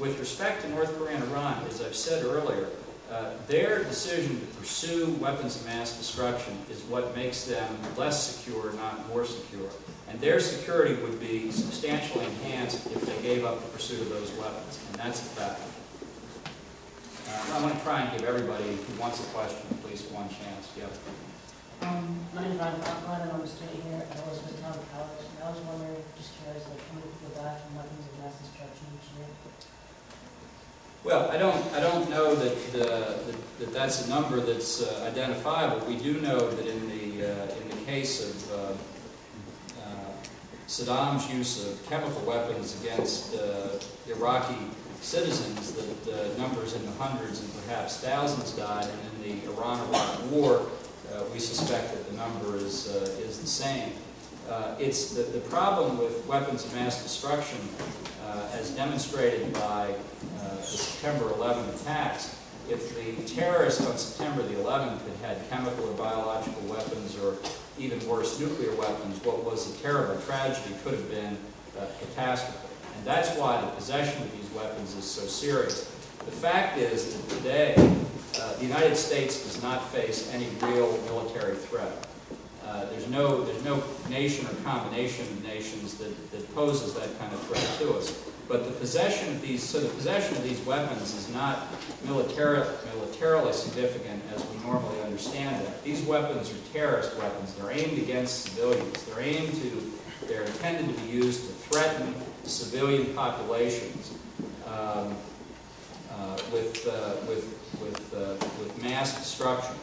With respect to North Korea and Iran, as I've said earlier, their decision to pursue weapons of mass destruction is what makes them less secure, not more secure. And their security would be substantially enhanced if they gave up the pursuit of those weapons, and that's a fact. I want to try and give everybody who wants a question at least one chance. Yeah. My name is Ryan Conklin, and I'm a student here at Elizabethtown College. And I was wondering, just curious, like, how many people die from weapons of mass destruction each year? Well, I don't know that that's a number that's identifiable. We do know that in the case of Saddam's use of chemical weapons against Iraqi citizens, that numbers in the hundreds and perhaps thousands died, and in the Iran-Iraq War, we suspect that the number is the same. It's the problem with weapons of mass destruction, as demonstrated by the September 11 attacks. If the terrorists on September the 11th had chemical or biological weapons, or even worse, nuclear weapons, what was a terrible tragedy could have been a catastrophe. And that's why the possession of these weapons is so serious. The fact is that today, the United States does not face any real military threat. There's no nation or combination of nations that poses that kind of threat to us. But the possession of these weapons is not militarily significant as we normally understand it. These weapons are terrorist weapons. They're aimed against civilians. They're intended to be used to threaten civilian populations with mass destruction.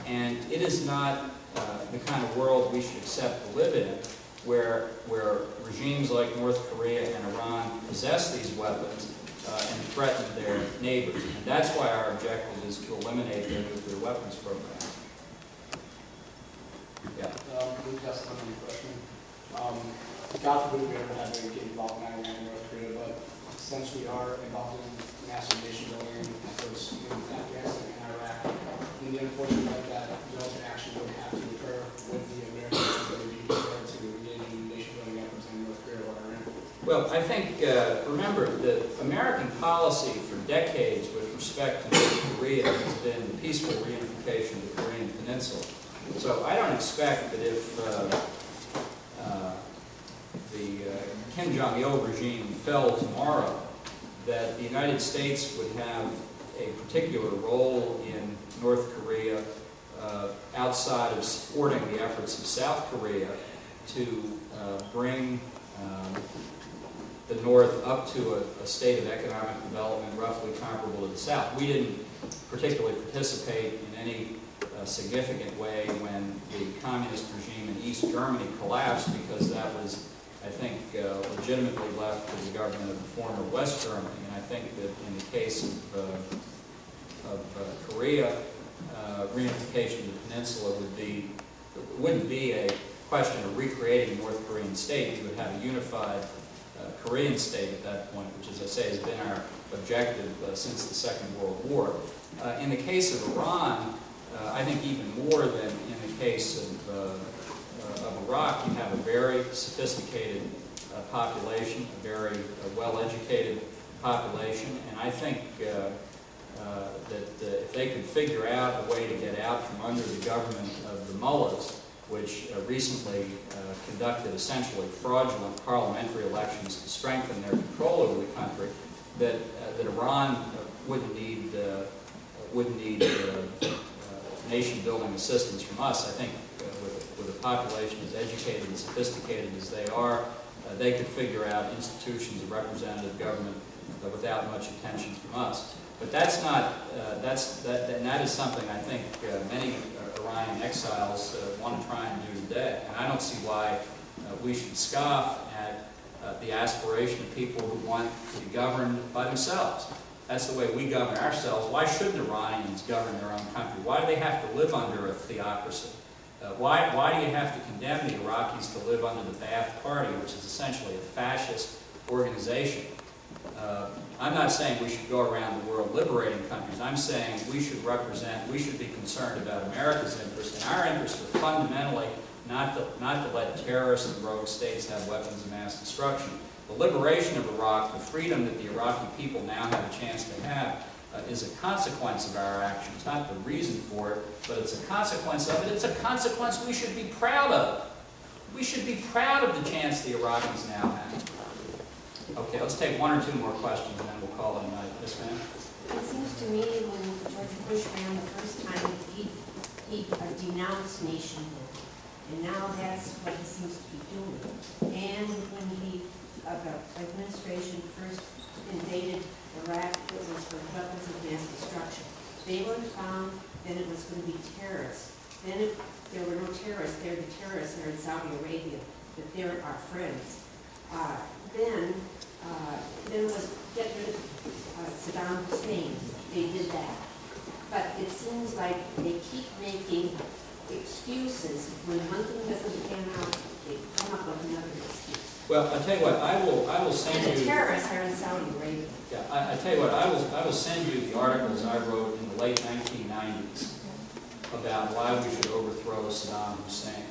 And it is not the kind of world we should accept to live in, where regimes like North Korea and Iran possess these weapons and threaten their neighbors. And that's why our objective is to eliminate their nuclear weapons program. Yeah. Luke, that's another question. God forbid we ever have to get involved in Iran and North Korea, but since we are involved in massive nation building efforts in Afghanistan and Iraq, in the unfortunate event that military action would have to occur, would the American ability be prepared to engage in nation building efforts in North Korea or Iran? Well, I think, remember, the American policy for decades with respect to North Korea has been the peaceful reunification of the Korean Peninsula. So I don't expect that if the Kim Jong-il regime fell tomorrow, that the United States would have a particular role in North Korea outside of supporting the efforts of South Korea to bring the North up to a state of economic development roughly comparable to the South. We didn't particularly participate in any significant way when the communist regime in East Germany collapsed, because that was, I think, legitimately left to the government of the former West Germany. And I think that in the case of Korea, reunification of the peninsula wouldn't be a question of recreating the North Korean state. You would have a unified Korean state at that point, which, as I say, has been our objective since the Second World War. In the case of Iran, I think even more than in the case of Iraq, you have a very sophisticated population, a very well-educated population, and I think that if they could figure out a way to get out from under the government of the mullahs, which recently conducted essentially fraudulent parliamentary elections to strengthen their control over the country, that Iran wouldn't need nation-building assistance from us. I think with a population as educated and sophisticated as they are, they could figure out institutions of representative government without much attention from us. But that's not, and that is something I think many Iranian exiles want to try and do today. And I don't see why we should scoff at the aspiration of people who want to be governed by themselves. That's the way we govern ourselves. Why shouldn't Iranians govern their own country? Why do they have to live under a theocracy? Why do you have to condemn the Iraqis to live under the Ba'ath Party, which is essentially a fascist organization? I'm not saying we should go around the world liberating countries. I'm saying we should be concerned about America's interests, and our interests are fundamentally not to let terrorists and rogue states have weapons of mass destruction. The liberation of Iraq, the freedom that the Iraqi people now have a chance to have, is a consequence of our actions, not the reason for it, but it's a consequence of it. It's a consequence we should be proud of. We should be proud of the chance the Iraqis now have. Okay, let's take one or two more questions and then we'll call it a night. Yes, ma'am? It seems to me when George Bush ran the first time, he denounced nationhood. And now that's what he seems to be doing. And when the administration first invaded Iraq, it was for weapons of mass destruction. They were found, then it was going to be terrorists. Then there were no terrorists there. The terrorists are in Saudi Arabia, but they're our friends. Then it was get rid of Saddam Hussein. They did that. But it seems like they keep making excuses. When one thing doesn't pan out, they come up with another excuse. Well, I tell you what, I will send And the you. terrorists are in Saudi Arabia. Yeah, I tell you what, I will send you the articles I wrote in the late 1990s about why we should overthrow Saddam Hussein.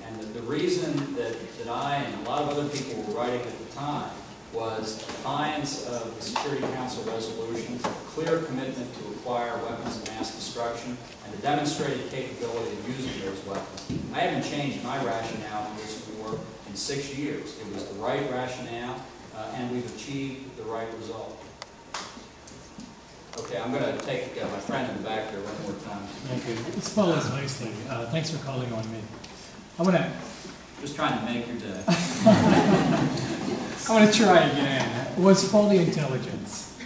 And the reason that I and a lot of other people were writing at the time was defiance of the Security Council resolutions, a clear commitment to acquire weapons of mass destruction, and the demonstrated capability of using those weapons. I haven't changed my rationale for this war in 6 years. It was the right rationale, and we've achieved the right result. Okay, I'm going to take my friend in the back here one more time. Okay, this follows nicely. Thanks for calling on me. I want to Just trying to make your day. I want to try again. Was faulty intelligence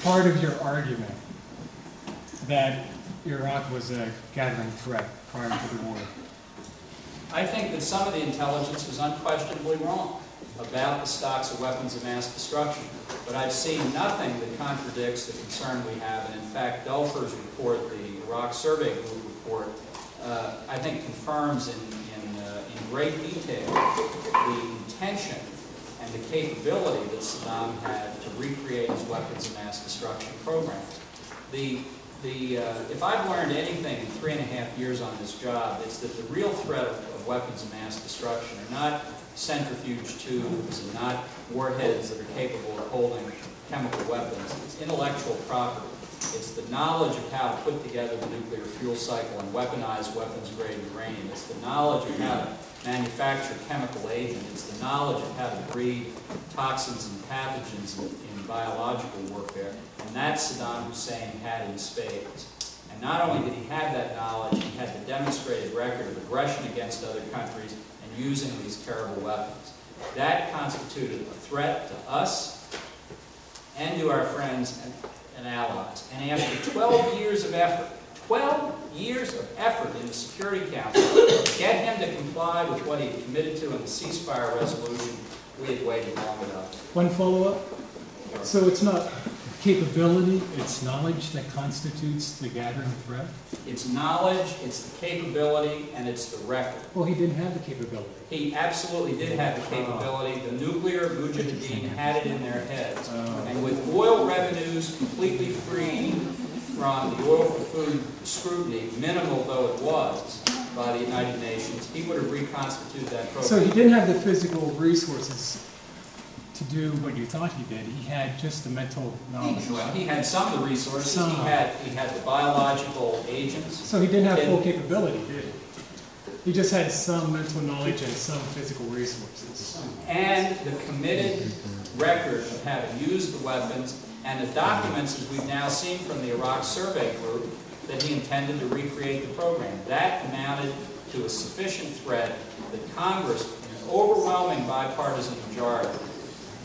part of your argument that Iraq was a gathering threat prior to the war? I think that some of the intelligence was unquestionably wrong about the stocks of weapons of mass destruction. But I've seen nothing that contradicts the concern we have. And in fact, Delfer's report, the Iraq Survey Group report, I think confirms in great detail the intention and the capability that Saddam had to recreate his weapons of mass destruction program. If I've learned anything in 3.5 years on this job, it's that the real threat of weapons of mass destruction are not centrifuge tubes and not warheads that are capable of holding chemical weapons. It's intellectual property. It's the knowledge of how to put together the nuclear fuel cycle and weaponize weapons-grade uranium. It's the knowledge of how to manufacture chemical agents. It's the knowledge of how to breed toxins and pathogens in biological warfare. And that Saddam Hussein had in spades. And not only did he have that knowledge, he had the demonstrated record of aggression against other countries and using these terrible weapons. That constituted a threat to us and to our friends and allies. And after 12 years of effort, 12 years of effort in the Security Council to get him to comply with what he committed to in the ceasefire resolution, we had waited long enough. One follow-up. So it's not capability, it's knowledge that constitutes the gathering threat? It's knowledge, it's the capability, and it's the record. Well, he didn't have the capability. He absolutely did have the capability. The nuclear mujahideen had it in their heads. And with oil revenues completely free from the oil for food scrutiny, minimal though it was by the United Nations, he would have reconstituted that program. So he didn't have the physical resources to do what you thought he did. He had just the mental knowledge. Well, he had some of the resources. He had the biological agents. So he didn't have full capability, did he? He just had some mental knowledge and some physical resources. And the committed record of having used the weapons and the documents, as we've now seen from the Iraq Survey Group, that he intended to recreate the program. That amounted to a sufficient threat that Congress, in an overwhelming bipartisan majority,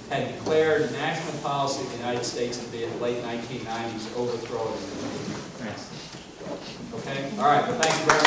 had declared national policy of the United States to be in the late 1990s overthrow it. Thanks. Okay? All right. Well, thank you very much.